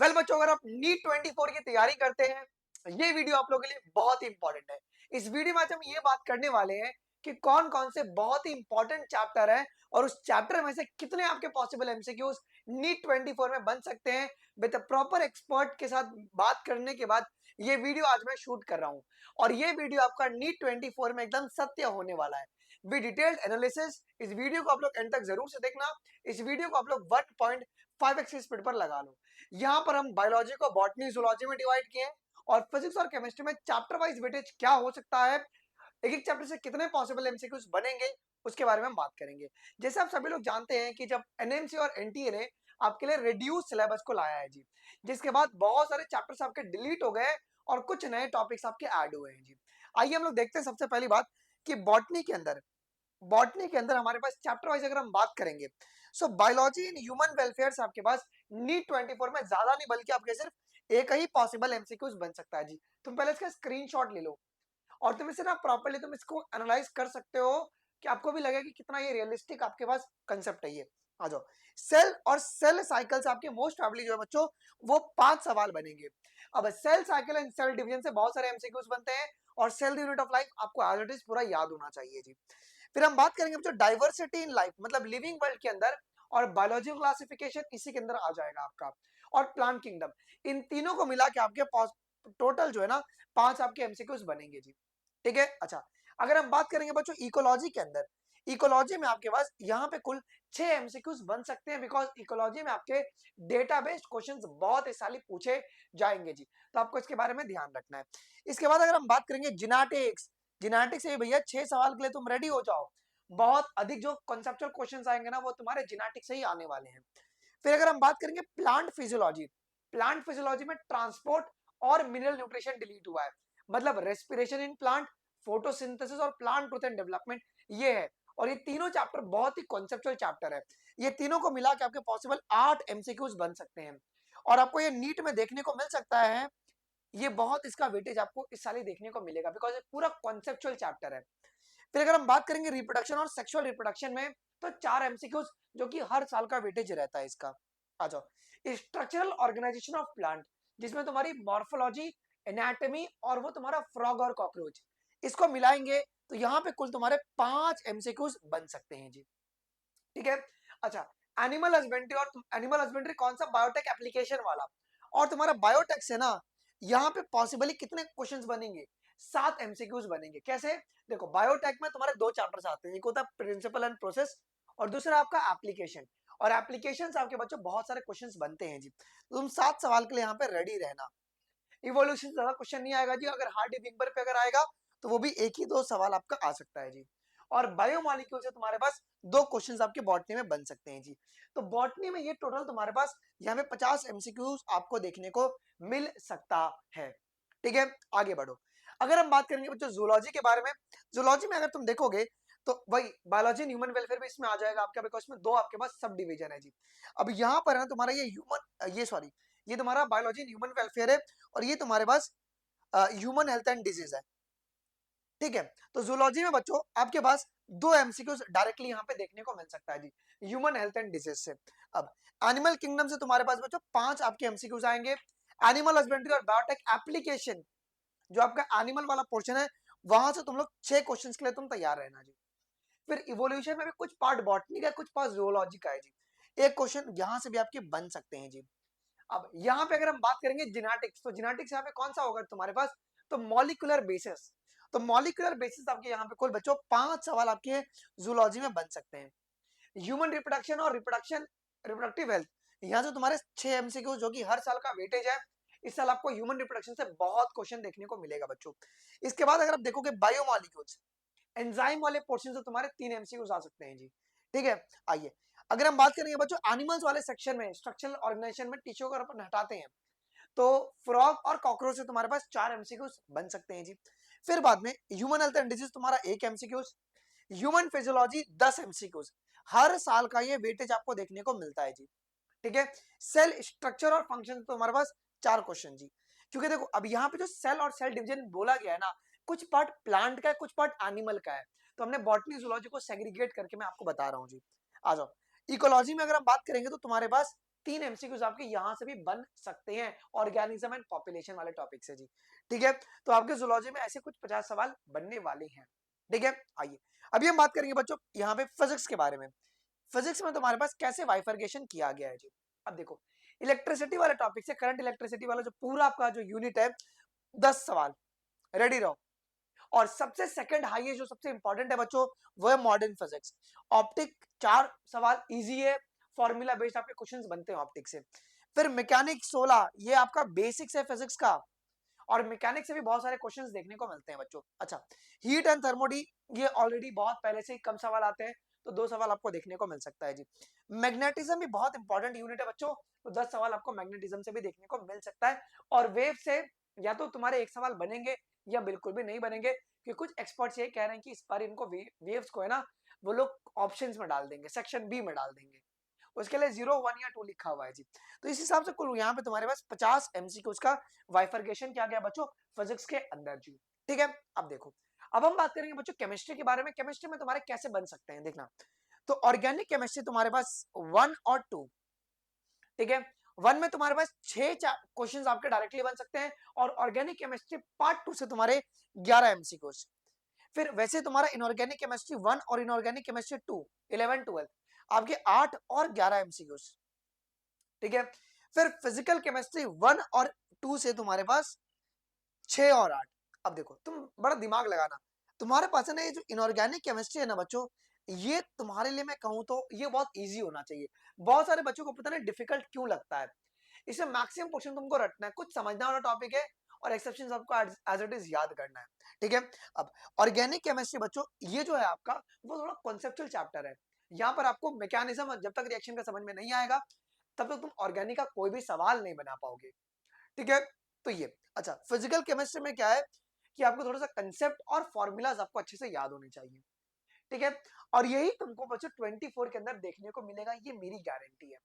Well बच्चों, अगर आप नीट 24 की तैयारी करते हैं, ये वीडियो आप लोगों के लिए बहुत ही इंपॉर्टेंट है। इस वीडियो में आज हम ये बात करने वाले हैं कि कौन कौन से बहुत ही इंपॉर्टेंट चैप्टर है और उस चैप्टर में से कितने आपके पॉसिबल एमसीक्यूज नीट 24 में बन सकते हैं। विद प्रॉपर एक्सपर्ट के साथ बात करने के बाद ये वीडियो आज मैं शूट कर रहा हूँ और ये वीडियो आपका नीट 24 में एकदम सत्य होने वाला है विद डिटेल्ड एनालिसिस। इस वीडियो को आप लोग एंड तक जरूर से देखना। इस वीडियो को आप लोग 1.5x की स्पीड पर लगा लो। यहाँ पर हम बायोलॉजी को बॉटनी जूलॉजी में डिवाइड किए हैं और फिजिक्स और केमिस्ट्री में चैप्टर वाइज वेटेज क्या हो सकता है, एक एक चैप्टर से कितने पॉसिबल एमसीक्यूज बनेंगे, उसके बारे में हम बात करेंगे। जैसे आप सभी लोग जानते हैं कि जब एनएमसी और एनटीए ने आपके लिए रिड्यूस सिलेबस को लाया है जी, जिसके बाद बहुत सारे चैप्टर्स आपके डिलीट हो गए और कुछ नए टॉपिक्स आपके ऐड हुए हैं जी। आइए हम लोग देखते हैं सबसे पहली बात कि बॉटनी के अंदर हमारे पास चैप्टर वाइज अगर हम बात करेंगे, सो बायोलॉजी इन ह्यूमन वेलफेयर से आपके पास नीट 24 में ज्यादा नहीं बल्कि आपके सिर्फ एक ही पॉसिबल एमसीक्यूज बन सकता है जी। तुम पहले इसका स्क्रीनशॉट ले लो और तुम इसे ना प्रॉपर्ली तुम इसको एनालाइज कर सकते हो कि आपको भी लगेगा कि कितना ये रियलिस्टिक आपके पास कंसेप्ट है। ये आ जाओ। सेल और सेल साइकिल से आपके मोस्ट प्रोबेबली जो है बच्चों वो 5 सवाल बनेंगे। अब cell cycle and cell division से बहुत सारे एमसीक्यूज बनते हैं और cell the unit of life आपको एज इट इज पूरा याद होना चाहिए जी। फिर हम बात करेंगे बच्चों डाइवर्सिटी इन लाइफ, मतलब लिविंग वर्ल्ड के अंदर, और बायोलॉजिकल क्लासिफिकेशन इसी के अंदर आ जाएगा आपका, और प्लांट किंगडम। इन तीनों को मिला के आपके टोटल जो है ना 5 आपके एमसीक्यूज बनेंगे जी। ठीक है। अच्छा, अगर हम बात करेंगे बच्चों इकोलॉजी के अंदर, इकोलॉजी में आपके पास यहाँ पे कुल 6 एमसीक्यूज बन सकते हैं, बिकॉज इकोलॉजी में आपके डेटा बेस्ड क्वेश्चंस बहुत इस साल पूछे जाएंगे जी। तो आपको इसके बारे में ध्यान रखना है। इसके बाद अगर हम बात करेंगे जिनेटिक्स, जिनेटिक्स से भैया 6 सवाल के लिए तुम रेडी हो जाओ। बहुत अधिक जो कॉन्सेप्चुअल क्वेश्चंस आएंगे ना वो तुम्हारे जिनेटिक्स से ही आने वाले हैं। फिर अगर हम बात करेंगे प्लांट फिजियोलॉजी, प्लांट फिजियोलॉजी में ट्रांसपोर्ट और मिनरल न्यूट्रिशन डिलीट हुआ है, मतलब रेस्पिरेशन इन प्लांट, फोटोसिंथेसिस और प्लांट ग्रोथ एंड डेवलपमेंट ये है। और ये तीनों चैप्टर बहुत ही कॉन्सेप्चुअल चैप्टर है। ये तीनों को मिला के आपके पॉसिबल 8 एमसीक्यूज बन सकते हैं और आपको ये नीट में देखने को मिल सकता है। ये बहुत इसका वेटेज आपको इस साल ही देखने को मिलेगा बिकॉज ये पूरा कॉन्सेप्चुअल चैप्टर है। फिर अगर हम बात करेंगे रिप्रोडक्शन और सेक्सुअल रिप्रोडक्शन में, तो 4 एमसीक्यूज जो कि हर साल का वेटेज रहता है इसका। आ जाओ। स्ट्रक्चरल ऑर्गेनाइजेशन ऑफ प्लांट, जिसमें तुम्हारी मॉर्फोलॉजी, एनाटॉमी और वो तुम्हारा फ्रॉग और कॉकरोच, इसको मिलाएंगे तो यहाँ पे कुल तुम्हारे 5 एमसीक्यूज बन सकते हैं जी। ठीक है। अच्छा, एनिमल हस्बेंड्री, और एनिमल हस्बेंड्री कौन सा, बायोटेक एप्लीकेशन वाला, और तुम्हारा बायोटेक से ना यहाँ पे पॉसिबली कितने क्वेश्चंस बनेंगे, 7 एमसीक्यूज बनेंगे। कैसे, देखो बायोटेक में तुम्हारे 2 चैप्टर्स आते हैं, एक होता है प्रिंसिपल एंड प्रोसेस और दूसरा आपका एप्लीकेशन। और एप्लीकेशन से आपके बच्चों बहुत सारे क्वेश्चंस बनते हैं जी, तो तुम 7 सवाल के लिए यहाँ पे रेडी रहना। इवोल्यूशन ज्यादा क्वेश्चन नहीं आएगा जी, अगर हार्ड डिम्बर पे अगर आएगा तो वो भी एक ही 2 सवाल आपका आ सकता है जी। और बायोमोलिक्यूल से तुम्हारे पास 2 क्वेश्चंस आपके बॉटनी में बन सकते हैं जी। तो बॉटनी में ये टोटल तुम्हारे पास यहाँ पे 50 एमसीक्यूज आपको देखने को मिल सकता है। ठीक है, आगे बढ़ो। अगर हम बात करेंगे बच्चों जूलॉजी के बारे में, जूलॉजी में अगर तुम देखोगे तो वही बायोलॉजी ह्यूमन वेलफेयर भी इसमें आ जाएगा आपका, बिकॉज में 2 आपके पास सब डिवीजन है जी। अब यहाँ पर है ना तुम्हारा ये ह्यूमन, ये सॉरी, ये तुम्हारा बायोलॉजी ह्यूमन वेलफेयर है और ये तुम्हारे पास ह्यूमन हेल्थ एंड डिजीज है। ठीक है, तो जूलॉजी में बच्चों आपके पास 2 एमसीक्यूज डायरेक्टली यहाँ पे देखने को मिल सकता है जी, ह्यूमन हेल्थ एंड डिजीज से। अब एनिमल किंगडम से तुम्हारे पास बच्चों 5 आपके एमसीक्यूज आएंगे। एनिमल हस्बेंड्री और बायोटेक एप्लीकेशन, जो आपका एनिमल वाला पोर्शन है, वहां से तुम लोग 6 क्वेश्चंस के लिए तुम तैयार रहना जी। फिर इवोल्यूशन में भी कुछ पार्ट बॉटनी का, कुछ पार्ट जूलॉजी का है जी, एक क्वेश्चन यहाँ से भी आपके बन सकते हैं जी। अब यहाँ पे अगर हम बात करेंगे जिनेटिक्स, तो जिनेटिक्स यहाँ पे कौन सा होगा तुम्हारे पास, तो मॉलिक्यूलर बेसिस। तो मॉलिक्यूलर बेसिस आपके यहाँ पे कुल बच्चों 5 सवाल आपके जूलॉजी में बन सकते हैं। ह्यूमन रिप्रोडक्शन और रिप्रोडक्शन, रिप्रोडक्टिव हेल्थ, यहाँ से तुम्हारे 6 एमसीक्यू जो कि हर साल का वेटेज है। इस साल आपको ह्यूमन रिप्रोडक्शन से बहुत क्वेश्चन देखने को मिलेगा बच्चों। इसके बाद अगर आप देखोगे बायोमॉलिक्यूल्स, एंजाइम वाले पोर्शन से तुम्हारे 3 एमसीक्यूज आ सकते हैं जी। ठीक है, आइए अगर हम बात करेंगे बच्चों एनिमल्स वाले सेक्शन में, स्ट्रक्चरल ऑर्गेनाइजेशन में टिश्यू को अपन हटाते हैं, तो फ्रॉग और कॉकरोच से तुम्हारे पास 4 एमसीक्यूज बन सकते हैं जी। फिर बाद में ह्यूमन हेल्थ एंड डिजीज तुम्हारा 1 एमसीक्यूज, ह्यूमन फिजियोलॉजी 10 एमसीक्यूज, हर साल का ये वेटेज आपको देखने को मिलता है जी। ठीक है, सेल स्ट्रक्चर और फंक्शन तो हमारे पास 4 क्वेश्चन जी। क्योंकि देखो अब यहाँ पे जो सेल और सेल डिवीजन बोला गया है ना, कुछ पार्ट प्लांट का है, कुछ पार्ट एनिमल का है, तो हमने बॉटनी जूलॉजी को सेग्रीगेट करके मैं आपको बता रहा हूँ जी। आ जाओ। इकोलॉजी में अगर हम बात करेंगे तो तुम्हारे पास 3 एमसीक्यूज आपके यहाँ से भी बन सकते हैं ऑर्गेनिज्म एंड पॉपुलेशन वाले टॉपिक से जी। ठीक है, तो आपके जूलॉजी में ऐसे कुछ 50 सवाल बनने वाले हैं। ठीक है, आइए अभी हम बात करेंगे बच्चों यहाँ पे फिजिक्स के बारे में। फिजिक्स में तुम्हारे पास कैसे बाइफरकेशन किया गया है जी। अब देखो, इलेक्ट्रिसिटी वाले टॉपिक से, करंट इलेक्ट्रिसिटी वाला जो पूरा आपका जो यूनिट है, 10 सवाल, रेडी रहो। और सबसे सेकंड हाईएस्ट जो सबसे इंपॉर्टेंट है बच्चों, वो है मॉडर्न फिजिक्स। ऑप्टिक 4 सवाल इजी है, फॉर्मूला बेस्ड आपके क्वेश्चंस बनते हैं ऑप्टिक से। फिर मैकेनिक 16, ये आपका बेसिक्स है फिजिक्स का, और मैकेनिक्स से भी बहुत सारे क्वेश्चंस देखने को मिलते हैं बच्चों। अच्छा, हीट एंड थर्मोडी, ये ऑलरेडी बहुत पहले से ही कम सवाल आते हैं, तो 2 सवाल आपको देखने को मिल सकता है जी। मैग्नेटिज्म भी बहुत इंपॉर्टेंट यूनिट है बच्चों, तो 10 सवाल आपको मैग्नेटिज्म से भी देखने को मिल सकता है। और वेव से या तो तुम्हारे 1 सवाल बनेंगे या बिल्कुल भी नहीं बनेंगे, कि कुछ एक्सपर्ट्स ये कह रहे हैं कि इस बार इनको वेव्स को है ना, वो लोग ऑप्शंस में डाल देंगे, सेक्शन बी में डाल देंगे, उसके लिए 0, 1 या 2 लिखा हुआ है जी। तो इस हिसाब से कुल यहाँ पे तुम्हारे पास 50 एमसीक्यूज का वाइफरकेशन किया गया बच्चों फिजिक्स के अंदर जी। ठीक है, अब देखो, अब हम बात करेंगे बच्चों केमिस्ट्री के बारे में। केमिस्ट्री में तुम्हारे कैसे बन सकते हैं देखना। तो ऑर्गेनिक केमिस्ट्री तुम्हारे पास 1 और 2, ठीक है। 1 में तुम्हारे पास 6 क्वेश्चंस आपके डायरेक्टली बन सकते हैं, और ऑर्गेनिक केमिस्ट्री पार्ट 2 से तुम्हारे 11 एमसीक्यूज। फिर वैसे तुम्हारा इनऑर्गेनिक केमिस्ट्री 1 और इनऑर्गेनिक केमिस्ट्री 2, 11 12 आपके 8 और 11 एमसीक्यूज। ठीक है, फिर फिजिकल केमिस्ट्री 1 और 2 से तुम्हारे पास 6 और 8। अब देखो, तुम बड़ा दिमाग लगाना, तुम्हारे पास है ना ये जो इनऑर्गेनिक केमिस्ट्री है ना बच्चों, ये तुम्हारे लिए मैं कहूं तो ये बहुत इजी होना चाहिए। बहुत सारे बच्चों को पता नहीं डिफिकल्ट क्यों लगता है। इसमें मैक्सिमम पोर्शन तुमको रटना है, कुछ समझना वाला टॉपिक है, और एक्सेप्शन आपको एज इट इज याद करना है। ठीक है, अब ऑर्गेनिक केमिस्ट्री बच्चों, ये जो है आपका, वो थोड़ा कॉन्सेप्चुअल चैप्टर है। यहाँ पर आपको मैकेनिज्म जब तक रिएक्शन का समझ में नहीं आएगा, तब तक तुम ऑर्गेनिक का कोई भी सवाल नहीं बना पाओगे। ठीक है, तो ये अच्छा, फिजिकल केमिस्ट्री में क्या है कि आपको थोड़ा सा कंसेप्ट और फॉर्मूलाज आपको अच्छे से याद होने चाहिए। ठीक है, और यही तुमको बच्चों 24 के अंदर देखने को मिलेगा, ये मेरी गारंटी है।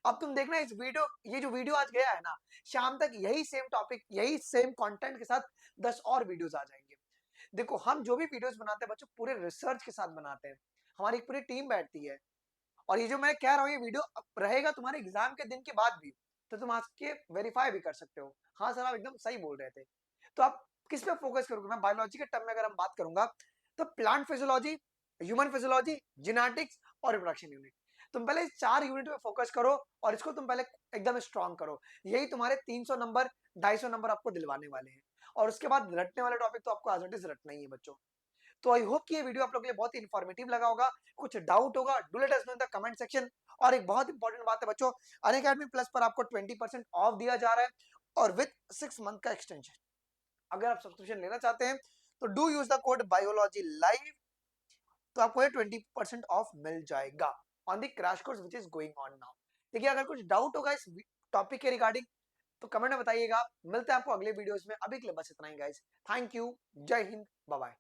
अब तुम देखना इस वीडियो, ये जो वीडियो आज गया है ना, शाम तक यही सेम टॉपिक, यही सेम कंटेंट के साथ 10 और वीडियोस आ जाएंगे। देखो, हम जो भी वीडियोस बनाते हैं बच्चों, पूरे रिसर्च के साथ बनाते हैं, हमारी एक पूरी टीम बैठती है। और ये जो मैं कह रहा हूँ, ये वीडियो रहेगा तुम्हारे एग्जाम के दिन के बाद भी, तो तुम आके वेरीफाई भी कर सकते हो, हाँ सर आप एकदम सही बोल रहे थे। तो आप किस पे फोकस करोगे? मैं बायोलॉजी के टर्म में अगर हम बात करूंगा, तो plant physiology, human physiology, genetics और रिप्रोडक्शन यूनिट। तुम पहले इस 4 यूनिट पे फोकस करो, और इसको तुम पहले एकदम स्ट्रांग करो। यही तुम्हारे 300 नंबर, 250 नंबर आपको दिलवाने वाले हैं। और उसके बाद रटने वाले टॉपिक तो आपको एज इट इज रटना ही है बच्चों। तो आई होप कि ये वीडियो आप लोगों के लिए बहुत ही इन्फॉर्मेटिव लगा होगा। कुछ डाउट होगा, do let us know in the comment section. और एक बहुत इंपॉर्टेंट बात है बच्चों, अनअकैडमी प्लस पर आपको 20% ऑफ दिया जा रहा है, और विद 6 मंथ का एक्सटेंशन। अगर आप सब्सक्रिप्शन लेना चाहते हैं, तो do use the code biology live, तो आपको ये 20% ऑफ मिल जाएगा on the crash course which is going on now. देखिए, अगर कुछ डाउट होगा इस टॉपिक के रिगार्डिंग, तो कमेंट में बताइएगा। मिलते हैं आपको अगले वीडियोस में, अभी के लिए बस इतना ही गाइस। थैंक यू, जय हिंद, बाय बाय।